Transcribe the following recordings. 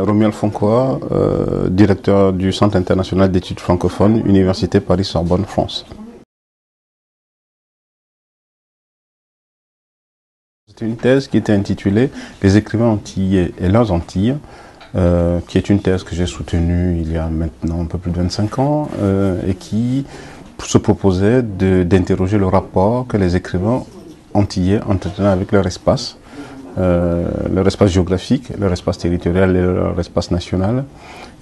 Romuald Foncoa, directeur du Centre international d'études francophones, Université Paris-Sorbonne, France. C'était une thèse qui était intitulée « Les écrivains antillais et leurs Antilles », qui est une thèse que j'ai soutenue il y a maintenant un peu plus de 25 ans et qui se proposait d'interroger le rapport que les écrivains antillais entretenaient avec leur espace géographique, leur espace territorial et leur espace national,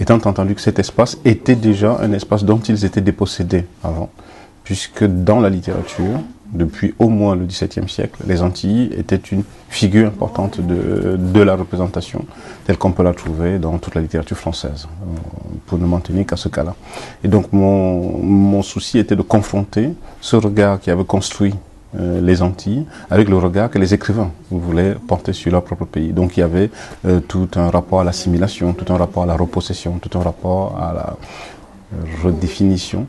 étant entendu que cet espace était déjà un espace dont ils étaient dépossédés avant, puisque dans la littérature, depuis au moins le XVIIe siècle, les Antilles étaient une figure importante de la représentation, telle qu'on peut la trouver dans toute la littérature française, pour ne m'en tenir qu'à ce cas-là. Et donc mon souci était de confronter ce regard qui avait construit les Antilles avec le regard que les écrivains voulaient porter sur leur propre pays. Donc il y avait tout un rapport à l'assimilation, tout un rapport à la repossession, tout un rapport à la redéfinition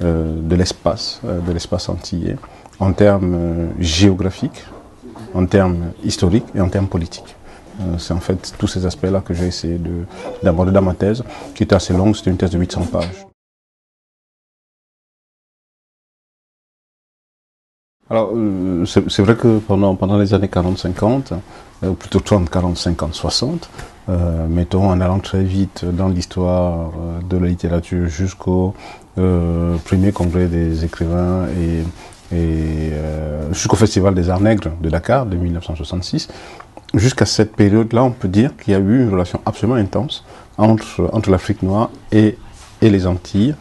de l'espace antillais en termes géographiques, en termes historiques et en termes politiques. C'est en fait tous ces aspects-là que j'ai essayé d'aborder dans ma thèse, qui était assez longue, c'était une thèse de 800 pages. Alors, c'est vrai que pendant les années 40-50, ou plutôt 30, 40, 50, 60, mettons, en allant très vite dans l'histoire de la littérature jusqu'au premier congrès des écrivains et jusqu'au Festival des Arts Nègres de Dakar de 1966, jusqu'à cette période-là, on peut dire qu'il y a eu une relation absolument intense entre l'Afrique noire et les Antilles.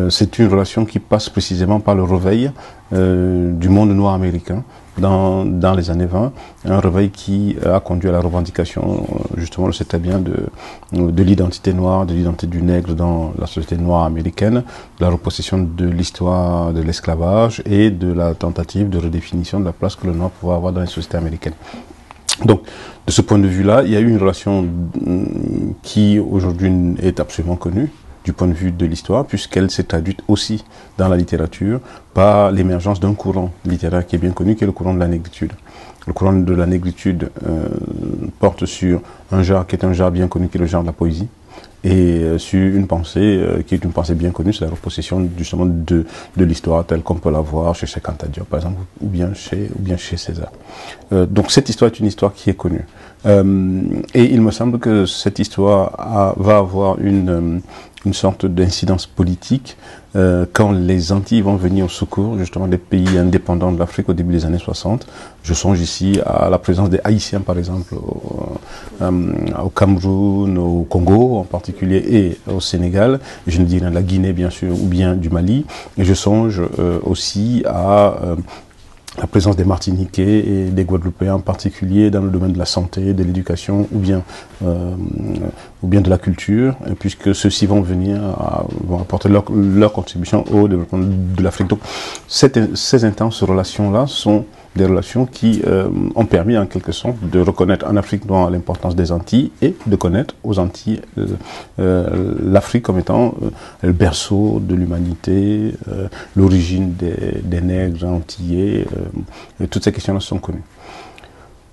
C'est une relation qui passe précisément par le réveil du monde noir américain dans les années 20, un réveil qui a conduit à la revendication, justement, le sait très bien, de l'identité noire, de l'identité du nègre dans la société noire américaine, de la repossession de l'histoire de l'esclavage et de la tentative de redéfinition de la place que le noir pouvait avoir dans les sociétés américaines. Donc, de ce point de vue-là, il y a eu une relation qui, aujourd'hui, est absolument connue, du point de vue de l'histoire, puisqu'elle s'est traduite aussi dans la littérature par l'émergence d'un courant littéraire qui est bien connu, qui est le courant de la négritude. Le courant de la négritude porte sur un genre qui est un genre bien connu, qui est le genre de la poésie, et sur une pensée qui est une pensée bien connue, c'est la repossession justement de l'histoire telle qu'on peut la voir chez Cheikh Anta Diop, par exemple, ou bien chez César. Donc cette histoire est une histoire qui est connue. Et il me semble que cette histoire va avoir une sorte d'incidence politique quand les Antilles vont venir au secours justement des pays indépendants de l'Afrique au début des années 60. Je songe ici à la présence des Haïtiens par exemple au Cameroun, au Congo en particulier et au Sénégal, et je ne dirais la Guinée bien sûr, ou bien du Mali, et je songe aussi à la présence des Martiniquais et des Guadeloupéens en particulier dans le domaine de la santé, de l'éducation ou bien de la culture, puisque ceux-ci vont apporter leur contribution au développement de l'Afrique. Donc ces intenses relations-là sont des relations qui ont permis en quelque sorte de reconnaître en Afrique noire l'importance des Antilles et de connaître aux Antilles l'Afrique comme étant le berceau de l'humanité, l'origine des nègres antillais, et toutes ces questions-là sont connues.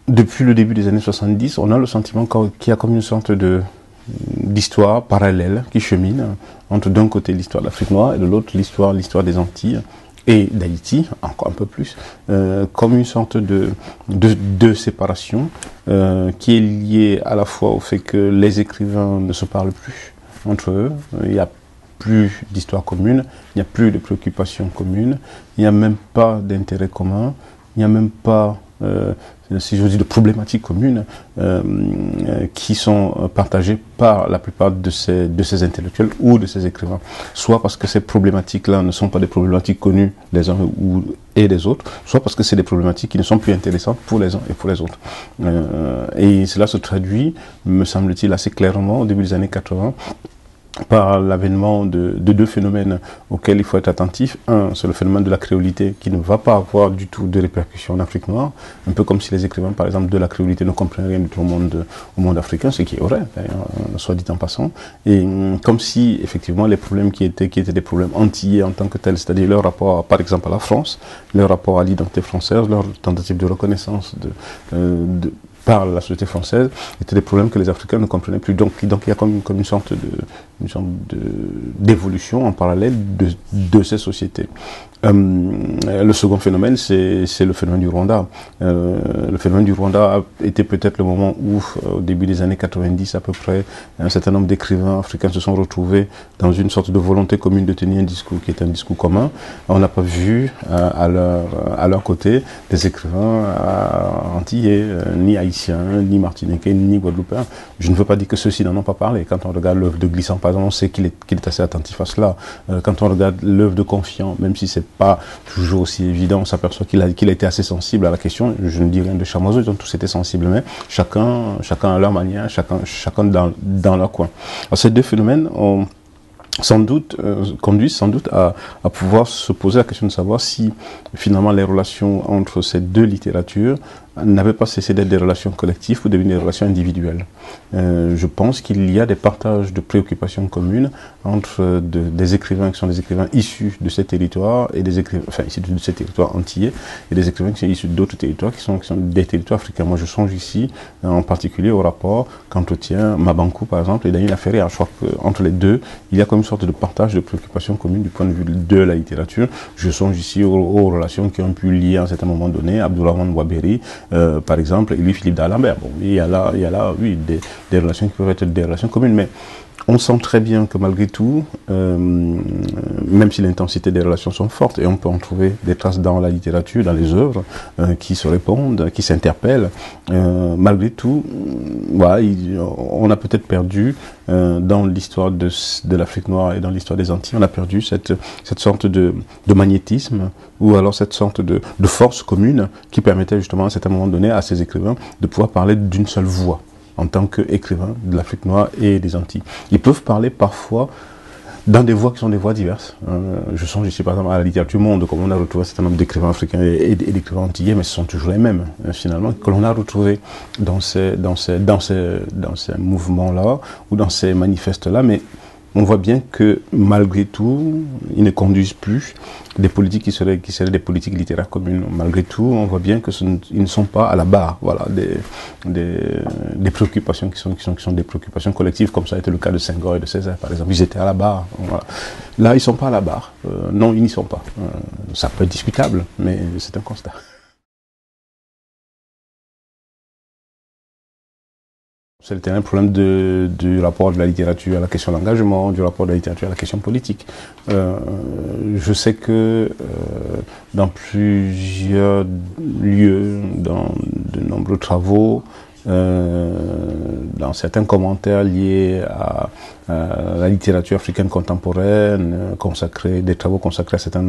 Depuis le début des années 70, on a le sentiment qu'il y a comme une sorte d'histoire parallèle qui chemine entre d'un côté l'histoire de l'Afrique noire et de l'autre l'histoire des Antilles et d'Haïti, encore un peu plus, comme une sorte de séparation qui est liée à la fois au fait que les écrivains ne se parlent plus entre eux, il n'y a plus d'histoire commune, il n'y a plus de préoccupations communes, il n'y a même pas d'intérêt commun, il n'y a même pas, si je dis, de problématiques communes qui sont partagées par la plupart de ces intellectuels ou de ces écrivains. Soit parce que ces problématiques-là ne sont pas des problématiques connues des uns et des autres, soit parce que c'est des problématiques qui ne sont plus intéressantes pour les uns et pour les autres. Et cela se traduit, me semble-t-il, assez clairement au début des années 80, par l'avènement de deux phénomènes auxquels il faut être attentif. Un, c'est le phénomène de la créolité qui ne va pas avoir du tout de répercussions en Afrique noire, un peu comme si les écrivains, par exemple, de la créolité ne comprennent rien du tout au monde africain, ce qui est vrai, soit dit en passant, et comme si, effectivement, les problèmes qui étaient des problèmes antillais en tant que tels, c'est-à-dire leur rapport, par exemple, à la France, leur rapport à l'identité française, leur tentative de reconnaissance par la société française étaient des problèmes que les Africains ne comprenaient plus. Donc il y a comme une sorte d'évolution en parallèle de ces sociétés. Le second phénomène, c'est le phénomène du Rwanda. Le phénomène du Rwanda a été peut-être le moment où, au début des années 90 à peu près, un certain nombre d'écrivains africains se sont retrouvés dans une sorte de volonté commune de tenir un discours qui est un discours commun. On n'a pas vu à leur côté des écrivains antillais, ni haïtiens, ni martiniquais, ni guadeloupéens. Je ne veux pas dire que ceux-ci n'en ont pas parlé. Quand on regarde l'œuvre de Glissant, par exemple, on sait qu'il est assez attentif à cela. Quand on regarde l'œuvre de Confiant, même si c'est pas toujours aussi évident, on s'aperçoit qu'il a été assez sensible à la question. Je ne dis rien de Chamoiseau, ils ont tous été sensibles, mais chacun à leur manière, chacun dans leur coin. Alors, ces deux phénomènes ont conduisent sans doute à pouvoir se poser la question de savoir si finalement les relations entre ces deux littératures n'avaient pas cessé d'être des relations collectives ou devenir des relations individuelles. Je pense qu'il y a des partages de préoccupations communes entre des écrivains qui sont des écrivains issus de ces territoires et des écrivains, enfin issus de ces territoires antillais et des écrivains qui sont issus d'autres territoires qui sont des territoires africains. Moi je songe ici en particulier au rapport qu'entretient Mabankou par exemple et Daniel Laferrière. Je crois qu'entre les deux, il y a comme une sorte de partage de préoccupations communes du point de vue de la littérature. Je songe ici aux relations qui ont pu lier à un certain moment donné Abdourahmane Ouaberi, par exemple, et Louis-Philippe d'Alembert. Bon, il y a là, oui, des relations qui peuvent être des relations communes, mais on sent très bien que malgré tout, même si l'intensité des relations sont fortes, et on peut en trouver des traces dans la littérature, dans les œuvres, qui se répondent, qui s'interpellent, malgré tout, voilà, on a peut-être perdu, dans l'histoire de l'Afrique noire et dans l'histoire des Antilles, on a perdu cette sorte de magnétisme, ou alors cette sorte de force commune qui permettait justement à un certain moment donné à ces écrivains de pouvoir parler d'une seule voix en tant qu'écrivains de l'Afrique noire et des Antilles. Ils peuvent parler parfois dans des voix qui sont des voix diverses. Je songe ici par exemple à la littérature monde, comme on a retrouvé un certain nombre d'écrivains africains et d'écrivains antillais, mais ce sont toujours les mêmes, finalement, que l'on a retrouvés dans ces mouvements-là, ou dans ces manifestes-là, mais on voit bien que malgré tout, ils ne conduisent plus des politiques qui seraient des politiques littéraires communes. Malgré tout, on voit bien que ils ne sont pas à la barre, voilà, des préoccupations qui sont des préoccupations collectives, comme ça a été le cas de Senghor et de Césaire, par exemple. Ils étaient à la barre. Voilà. Là, ils ne sont pas à la barre. Non, ils n'y sont pas. Ça peut être discutable, mais c'est un constat. C'était un problème du rapport de la littérature à la question de l'engagement, du rapport de la littérature à la question politique. Je sais que dans plusieurs lieux, dans de nombreux travaux, dans certains commentaires liés à la littérature africaine contemporaine, des travaux consacrés à certains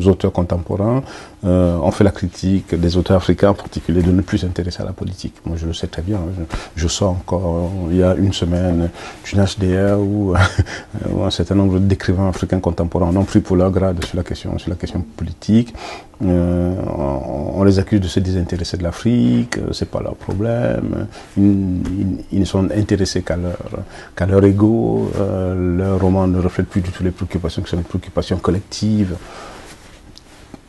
auteurs contemporains, on fait la critique des auteurs africains en particulier de ne plus s'intéresser à la politique. Moi je le sais très bien, je sors encore il y a une semaine d'une HDR où un certain nombre d'écrivains africains contemporains n'ont pris pour leur grade sur la question politique. On les accuse de se désintéresser de l'Afrique, c'est pas leur problème, ils ne sont intéressés qu'à leur ego, leur roman ne reflète plus du tout les préoccupations qui sont des préoccupations collectives.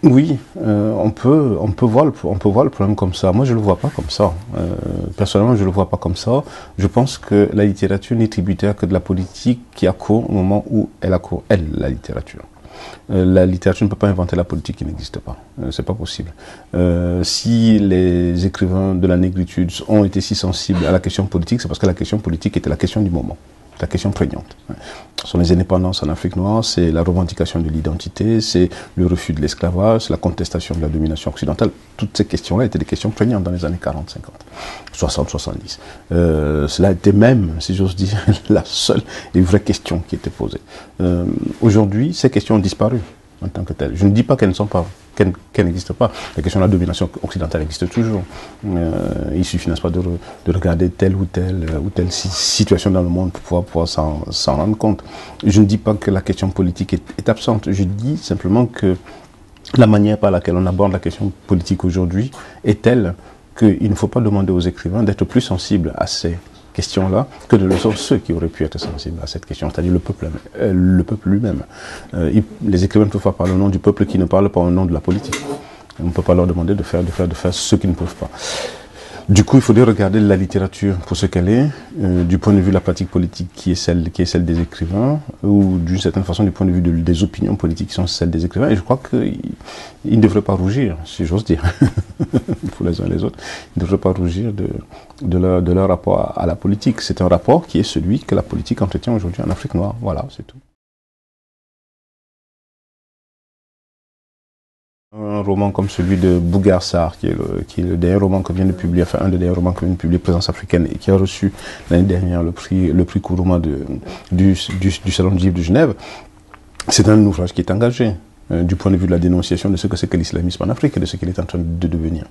Oui, on peut voir le problème comme ça. Moi, je le vois pas comme ça. Personnellement, je le vois pas comme ça. Je pense que la littérature n'est tributaire que de la politique qui a cours au moment où elle a cours, la littérature. La littérature ne peut pas inventer la politique qui n'existe pas. C'est pas possible. Si les écrivains de la négritude ont été si sensibles à la question politique, c'est parce que la question politique était la question du moment. La question prégnante. Ce sont les indépendances en Afrique noire, c'est la revendication de l'identité, c'est le refus de l'esclavage, c'est la contestation de la domination occidentale. Toutes ces questions-là étaient des questions prégnantes dans les années 40, 50, 60, 70. Cela était même, si j'ose dire, la seule et vraie question qui était posée. Aujourd'hui, ces questions ont disparu en tant que telles. Je ne dis pas qu'elles ne sont pas, qu'elles n'existent pas. La question de la domination occidentale existe toujours. Il suffit, n'est-ce pas, de regarder telle ou telle situation dans le monde pour pouvoir s'en rendre compte. Je ne dis pas que la question politique est absente. Je dis simplement que la manière par laquelle on aborde la question politique aujourd'hui est telle qu'il ne faut pas demander aux écrivains d'être plus sensibles à ces questions-là que de le sont ceux qui auraient pu être sensibles à cette question, c'est-à-dire le peuple lui-même. Les écrivains ne peuvent pas parler au nom du peuple qui ne parle pas au nom de la politique. On ne peut pas leur demander de faire ce qu'ils ne peuvent pas. Du coup, il faudrait regarder la littérature pour ce qu'elle est, du point de vue de la pratique politique qui est celle des écrivains, ou d'une certaine façon du point de vue des opinions politiques qui sont celles des écrivains. Et je crois qu'ils ne devraient pas rougir, si j'ose dire, pour les uns et les autres. Ils ne devraient pas rougir de leur rapport à la politique. C'est un rapport qui est celui que la politique entretient aujourd'hui en Afrique noire. Voilà, c'est tout. Un roman comme celui de Bougar Sarr, qui est le dernier roman que vient de publier, enfin un des derniers romans que vient de publier Présence africaine et qui a reçu l'année dernière le prix Kourouma du Salon du Livre de Genève, c'est un ouvrage qui est engagé du point de vue de la dénonciation de ce que c'est que l'islamisme en Afrique et de ce qu'il est en train de devenir.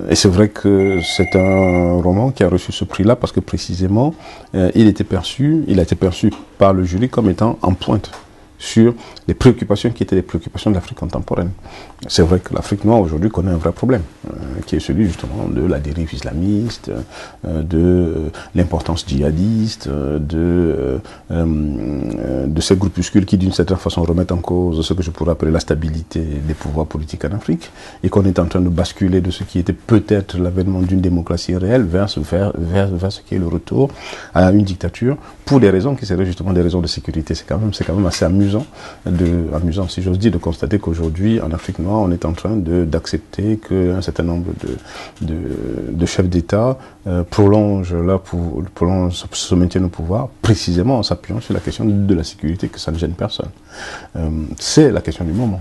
Et c'est vrai que c'est un roman qui a reçu ce prix-là parce que précisément, il a été perçu par le jury comme étant en pointe sur les préoccupations qui étaient les préoccupations de l'Afrique contemporaine. C'est vrai que l'Afrique noire aujourd'hui connaît un vrai problème, qui est celui justement de la dérive islamiste, de l'importance djihadiste, de ces groupuscules qui d'une certaine façon remettent en cause ce que je pourrais appeler la stabilité des pouvoirs politiques en Afrique, et qu'on est en train de basculer de ce qui était peut-être l'avènement d'une démocratie réelle vers ce qui est le retour à une dictature, pour des raisons qui seraient justement des raisons de sécurité. C'est quand même assez amusant, si j'ose dire, de constater qu'aujourd'hui, en Afrique noire, on est en train d'accepter qu'un certain nombre de chefs d'État prolongent ce maintien au pouvoir, précisément en s'appuyant sur la question de la sécurité, que ça ne gêne personne. C'est la question du moment.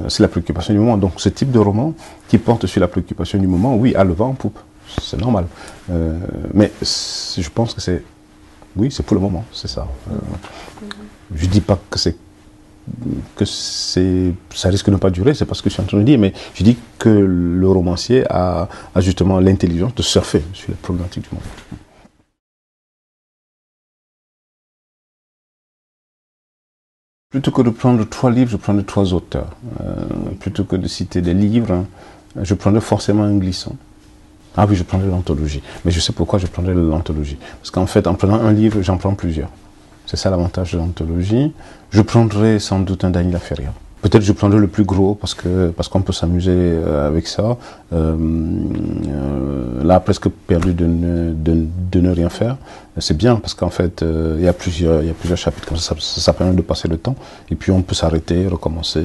C'est la préoccupation du moment. Donc ce type de roman qui porte sur la préoccupation du moment, oui, a le vent en poupe. C'est normal. Mais je pense que c'est... Oui, c'est pour le moment, c'est ça. Je ne dis pas que ça risque de ne pas durer, c'est pas ce que je suis en train de dire, mais je dis que le romancier a justement l'intelligence de surfer sur les problématiques du monde. Plutôt que de prendre 3 livres, je prendrais 3 auteurs. Plutôt que de citer des livres, je prendrais forcément un glissant. Ah oui, je prendrais l'anthologie. Mais je sais pourquoi je prendrais l'anthologie. Parce qu'en fait, en prenant un livre, j'en prends plusieurs. C'est ça l'avantage de l'anthologie. Je prendrais sans doute un Dany Laferrière. Peut-être je prendrais le plus gros parce qu'on peut s'amuser avec ça. Là, presque perdu de ne rien faire. C'est bien parce qu'en fait, il y a plusieurs chapitres comme ça permet de passer le temps. Et puis on peut s'arrêter, recommencer.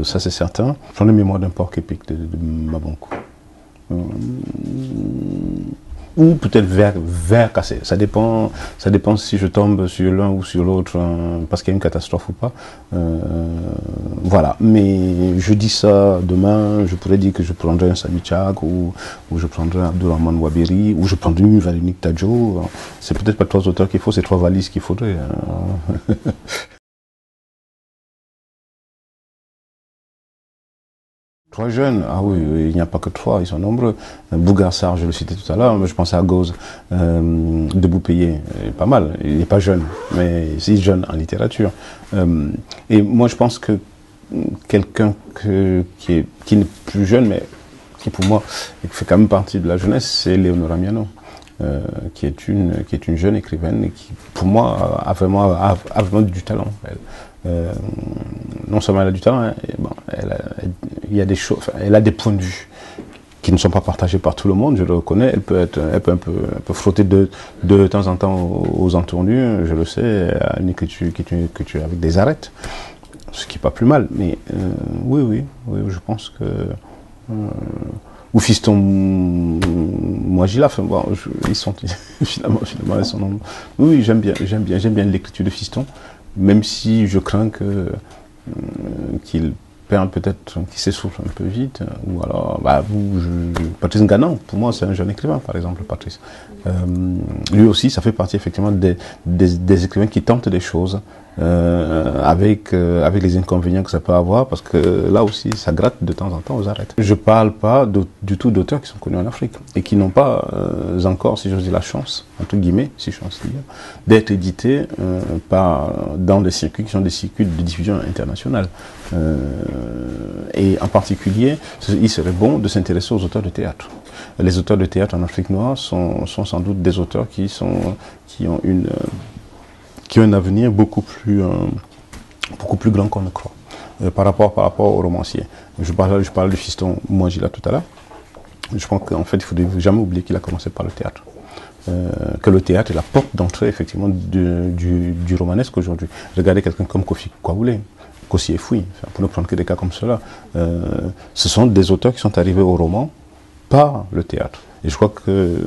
Ça c'est certain. Je prendrais Mémoire d'un porc épique de Mabonko. Ou peut-être vers cassé. Ça dépend si je tombe sur l'un ou sur l'autre parce qu'il y a une catastrophe ou pas. Voilà. Mais je dis ça demain, je pourrais dire que je prendrai un Samy Tchak ou je prendrai Abdourahmane Waberi ou je prendrai une Véronique Tadjo. C'est peut-être pas 3 auteurs qu'il faut, c'est 3 valises qu'il faudrait. 3 jeunes, ah oui, il n'y a pas que 3, ils sont nombreux. Bougar Sarr, je le citais tout à l'heure, mais je pensais à Gauze de Boupéillé, pas mal, il n'est pas jeune, mais il est jeune en littérature. Et moi je pense que quelqu'un qui n'est plus jeune, mais qui pour moi fait quand même partie de la jeunesse, c'est Léonora Miano. Qui est une jeune écrivaine et qui, pour moi, a vraiment du talent. Non seulement elle a du talent, hein, bon, il y a des choses, elle a des points de vue qui ne sont pas partagés par tout le monde, je le reconnais. Elle peut un peu frotter de temps en temps aux entendus, je le sais, à une écriture avec des arêtes, ce qui n'est pas plus mal. Mais oui, je pense que... ou Fiston Mouadjila, enfin, bon, ils sont finalement ils sont nombreux. Oui, j'aime bien l'écriture de Fiston, même si je crains qu'il perd peut-être, qu'il s'essouffle un peu vite, ou alors, Patrice Nganan, pour moi c'est un jeune écrivain par exemple, Patrice. Lui aussi, ça fait partie effectivement des écrivains qui tentent des choses, avec les inconvénients que ça peut avoir, parce que là aussi ça gratte de temps en temps aux arêtes. Je parle pas du tout d'auteurs qui sont connus en Afrique et qui n'ont pas encore, si j'ose dire, la chance, entre guillemets, si chance dire, d'être édités dans des circuits qui sont des circuits de diffusion internationale. Et en particulier, il serait bon de s'intéresser aux auteurs de théâtre. Les auteurs de théâtre en Afrique noire sont sans doute des auteurs qui ont un avenir beaucoup plus grand qu'on ne croit, par rapport aux romanciers. Je parlais de Fiston Mouadjila tout à l'heure. Je pense qu'en fait, il ne faut jamais oublier qu'il a commencé par le théâtre. Que le théâtre est la porte d'entrée, effectivement, du romanesque aujourd'hui. Regardez quelqu'un comme Kofi Kwaoulé, Kossi Efoui, pour ne prendre que des cas comme cela. Ce sont des auteurs qui sont arrivés au roman par le théâtre. Et je crois que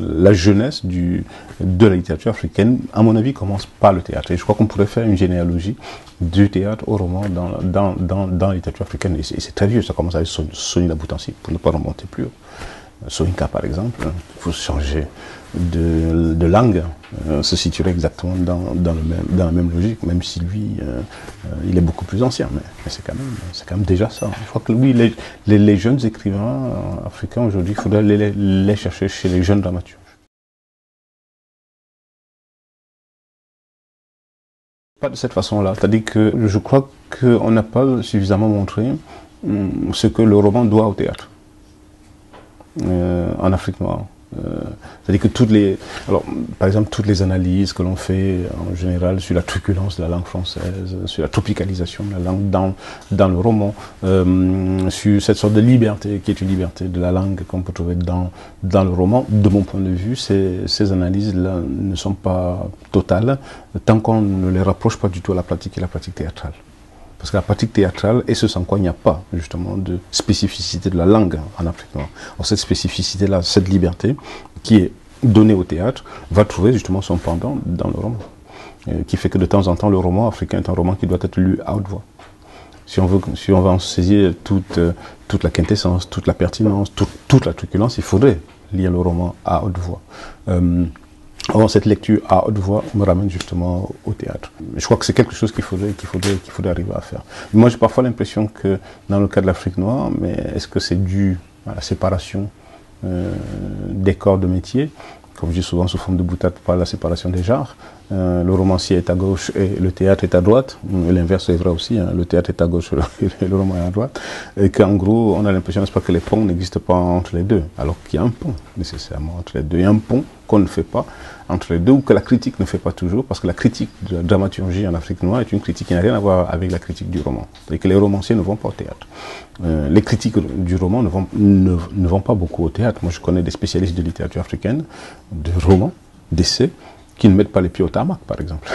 la jeunesse de la littérature africaine, à mon avis, commence par le théâtre. Et je crois qu'on pourrait faire une généalogie du théâtre au roman dans la littérature africaine. Et c'est très vieux, ça commence avec Soni Laboutansi, pour ne pas remonter plus haut. Soninka, par exemple, il faut changer de langue, se situerait exactement dans la même logique, même si lui, il est beaucoup plus ancien. Mais c'est quand même déjà ça. Je crois que oui, les jeunes écrivains africains aujourd'hui, il faudrait les chercher chez les jeunes dramaturges. Pas de cette façon-là. C'est-à-dire que je crois qu'on n'a pas suffisamment montré ce que le roman doit au théâtre. En Afrique noire. C'est-à-dire que par exemple, toutes les analyses que l'on fait en général sur la truculence de la langue française, sur la tropicalisation de la langue dans le roman, sur cette sorte de liberté qui est une liberté de la langue qu'on peut trouver dans le roman, de mon point de vue, ces analyses-là ne sont pas totales tant qu'on ne les rapproche pas du tout à la pratique et la pratique théâtrale. Parce que la pratique théâtrale est ce sans quoi il n'y a pas, justement, de spécificité de la langue en Afrique noire. Alors, cette spécificité-là, cette liberté qui est donnée au théâtre, va trouver justement son pendant dans le roman. Qui fait que de temps en temps, le roman africain est un roman qui doit être lu à haute voix. Si on veut en saisir toute la quintessence, toute la pertinence, toute la truculence, il faudrait lire le roman à haute voix. Or, cette lecture à haute voix me ramène justement au théâtre. Je crois que c'est quelque chose qu'il faudrait arriver à faire. Moi, j'ai parfois l'impression que dans le cas de l'Afrique noire, mais est-ce que c'est dû à la séparation des corps de métier, comme je dis souvent sous forme de boutade par la séparation des genres. Le romancier est à gauche et le théâtre est à droite. L'inverse est vrai aussi, hein. Le théâtre est à gauche et le roman est à droite. Et qu'en gros, on a l'impression, n'est-ce pas, que les ponts n'existent pas entre les deux. Alors qu'il y a un pont nécessairement entre les deux. Il y a un pont qu'on ne fait pas entre les deux, ou que la critique ne fait pas toujours, parce que la critique de la dramaturgie en Afrique noire est une critique qui n'a rien à voir avec la critique du roman. C'est que les romanciers ne vont pas au théâtre. Les critiques du roman ne vont pas beaucoup au théâtre. Moi, je connais des spécialistes de littérature africaine, de romans, d'essais, qui ne mettent pas les pieds au tarmac, par exemple,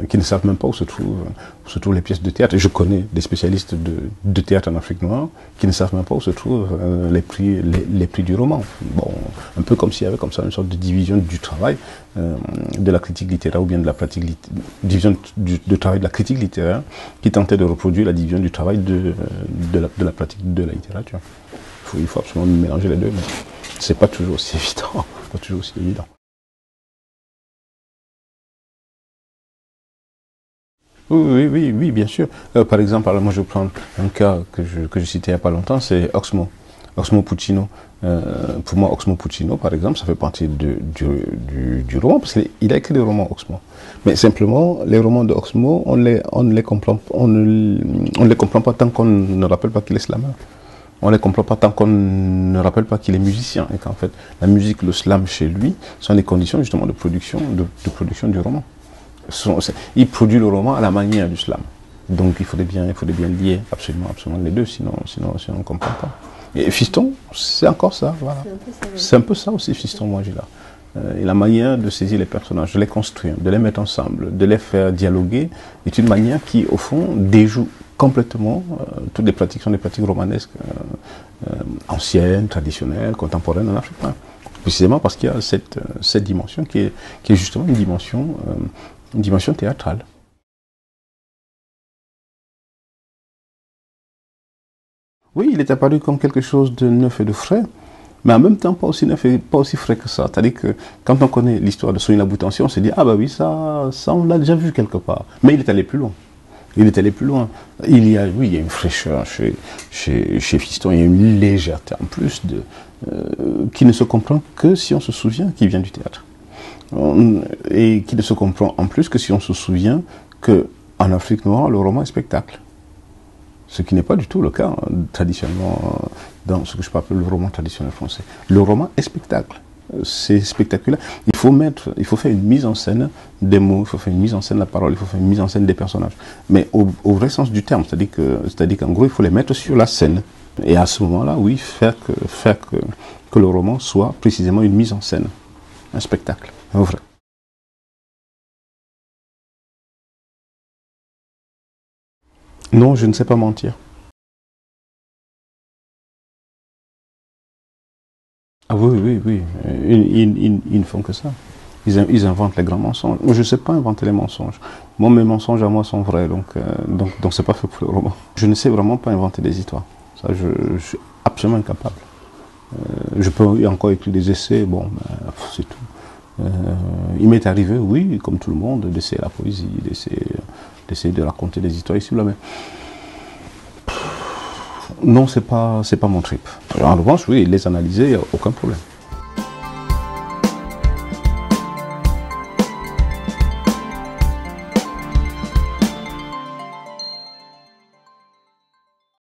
qui ne savent même pas où se trouvent les pièces de théâtre. Et je connais des spécialistes de théâtre en Afrique noire qui ne savent même pas où se trouvent les prix du roman. Bon, un peu comme s'il y avait comme ça une sorte de division du travail de la critique littéraire, ou bien de la pratique division du travail de la critique littéraire qui tentait de reproduire la division du travail de la pratique de la littérature. Il faut absolument mélanger les deux, mais c'est pas toujours aussi évident. Pas toujours aussi évident. Oui, bien sûr. Par exemple, alors moi je prends un cas que je citais il n'y a pas longtemps, c'est Oxmo Puccino. Pour moi, Oxmo Puccino, par exemple, ça fait partie du roman, parce qu'il a écrit des romans, Oxmo. Mais simplement, les romans de Oxmo, on ne les comprend pas tant qu'on ne rappelle pas qu'il est slammer. On ne les comprend pas tant qu'on ne rappelle pas qu'il est musicien, et qu'en fait, la musique, le slam chez lui, sont des conditions justement de production du roman. Il produit le roman à la manière du slam. Donc il faudrait bien lier absolument les deux, sinon on ne comprend pas. Et Fiston, c'est encore ça, voilà. C'est un peu ça aussi, Fiston Mouadjila. Et la manière de saisir les personnages, de les construire, de les mettre ensemble, de les faire dialoguer, est une manière qui, au fond, déjoue complètement toutes les pratiques, sont des pratiques romanesques anciennes, traditionnelles, contemporaines en Afrique. Précisément parce qu'il y a cette dimension qui est justement une dimension théâtrale. Oui, il est apparu comme quelque chose de neuf et de frais, mais en même temps pas aussi neuf et pas aussi frais que ça. C'est-à-dire que quand on connaît l'histoire de Soni Laboutansi, on se dit, ah bah oui, ça on l'a déjà vu quelque part. Mais il est allé plus loin. Il y a une fraîcheur chez Fiston, il y a une légèreté en plus qui ne se comprend que si on se souvient qu'il vient du théâtre. Et qui ne se comprend en plus que si on se souvient qu'en Afrique noire, le roman est spectacle. Ce qui n'est pas du tout le cas traditionnellement dans ce que je peux appeler le roman traditionnel français. Le roman est spectacle. C'est spectaculaire. Il faut faire une mise en scène des mots, il faut faire une mise en scène de la parole, il faut faire une mise en scène des personnages. Mais au vrai sens du terme, c'est-à-dire qu'en gros, il faut les mettre sur la scène Et à ce moment-là, oui, faire que le roman soit précisément une mise en scène, un spectacle, vrai. Non, je ne sais pas mentir. Ah oui, oui, oui. Ils ne font que ça. Ils inventent les grands mensonges. Moi, je ne sais pas inventer les mensonges. Moi, mes mensonges à moi sont vrais, donc c'est pas fait pour le roman. Je ne sais vraiment pas inventer des histoires. Ça, je suis absolument incapable. Je peux encore écrire des essais, bon, ben, c'est tout. Il m'est arrivé, oui, comme tout le monde, d'essayer la poésie, d'essayer de raconter des histoires ici ou là, mais non, c'est pas mon trip. En revanche, oui, les analyser, il n'y a aucun problème.